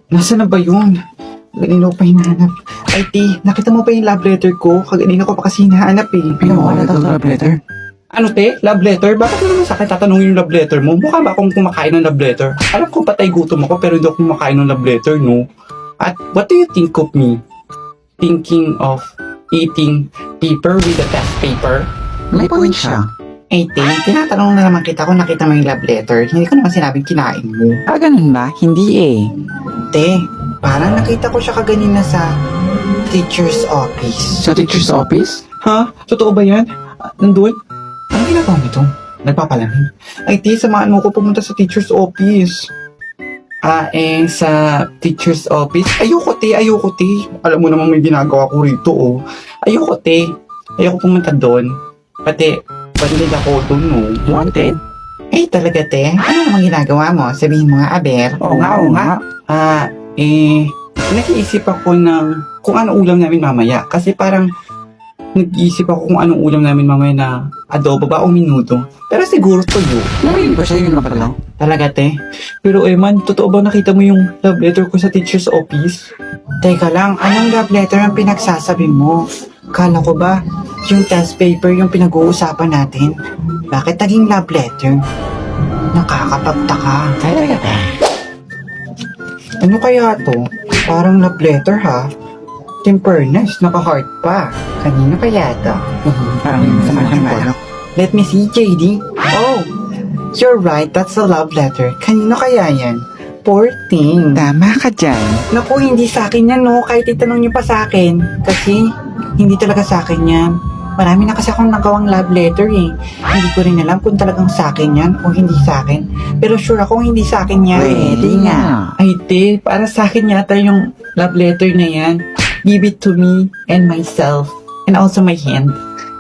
Nasaan na ba yun? Kanina ko pa hinahanap. Ay, T, nakita mo pa yung love letter ko? Kaganina ko pa kasi hinahanap eh. Wala daw love letter. Ano, te? Love letter? Bakit mo naman sa akin tatanungin yung love letter mo? Mukha ba akong kumakain ng love letter? Alam ko patay gutom ako pero hindi ako kumakain ng love letter, no? At what do you think of me? Thinking of eating paper with a test paper? May point siya. Ay, te, tinatanong na naman kita kung nakita mo yung love letter. Hindi ko naman sinabing kinain mo. Ganun ba? Hindi eh. Te, parang nakita ko siya kaganina sa teacher's office. Sa teacher's office? Ha? Totoo ba yan? Nandun? Anong ginagawa nito? Nagpapalamig? Ay, T, samahan mo ko pumunta sa teacher's office. Sa teacher's office? Ayoko, T. Alam mo naman may ginagawa ko rito, oh. Ayoko, T. Ayoko pumunta doon. Pati, bandid ako doon, no? Wanted? Eh, talaga, Te? Ano naman ginagawa mo? Sabihin mo nga, Aber. Oo nga. Nag-iisip ako ng kung ano ulam namin mamaya. Kasi parang nag-iisip ako kung anong ulam namin mamaya na adobo ba o minuto. Pero siguro tuyo. Narinig ba siya yun naman lang? Talaga, Te? Pero Eman, totoo ba nakita mo yung love letter ko sa teacher's office? Teka lang, anong love letter ang pinagsasabi mo? Kala ko ba yung test paper yung pinag-uusapan natin? Bakit naging love letter? Nakakapagtaka. Talaga ba? Ano kaya to? Parang love letter ha? Temperance, naka-heart pa. Kanino kaya to? Parang sama ng balak. Let me see, JD. Oh, you're right, that's a love letter. Kanino kaya yan? Poor thing. Tama ka dyan. Naku, hindi sa akin yan, no? Kahit itanong niyo pa sa akin. Kasi, hindi talaga sa akin yan. Marami na kasi akong nagawang love letter eh. Hindi ko rin alam kung talagang sa akin yan o hindi sa akin. Pero sure akong hindi sa akin yan. Pwede nga. Ay, te, para sa akin yata yung love letter na yan. Give it to me and myself. And also my hand.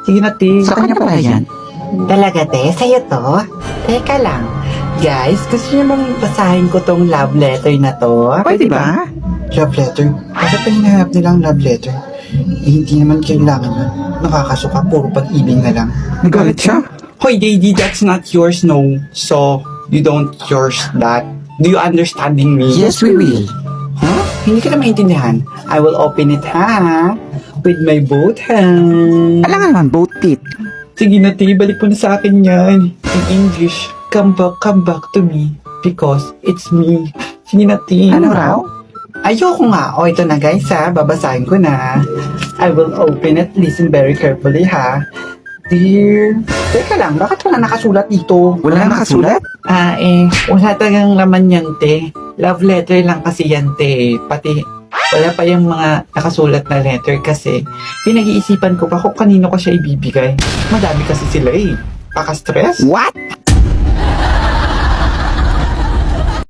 Sige na, te. Sa kanya pala yan. Talaga, te? Sa'yo to? Teka lang. Guys, gusto niyo bang basahin ko tong love letter na to? Pwede ba? Love letter? Bakit pa hinahanap nilang love letter? Eh, hindi naman kailangan yun. Nakakasuka, puro pag-ibig na lang. Nagalit siya? Hoy, JD, that's not yours, no? So, you don't yours that? Do you understanding me? Yes, we will. Huh? Hindi ka na maintindihan. I will open it, ha? With my both hands. Alam nga naman, both teeth. Sige na, te, balik mo na sa akin yan. In English, come back to me. Because it's me. Sige na, te. Ano raw? Ayoko nga. O, ito na guys ha. Babasahin ko na. I will open it. Listen very carefully ha. Dear... Teka lang, bakit wala nakasulat dito? Wala nakasulat? Wala talagang laman yan, te. Love letter lang kasi yan, te. Pati, wala pa yung mga nakasulat na letter kasi pinag-iisipan ko pa kung kanino ko siya ibibigay. Madami kasi sila eh. Paka-stress? What?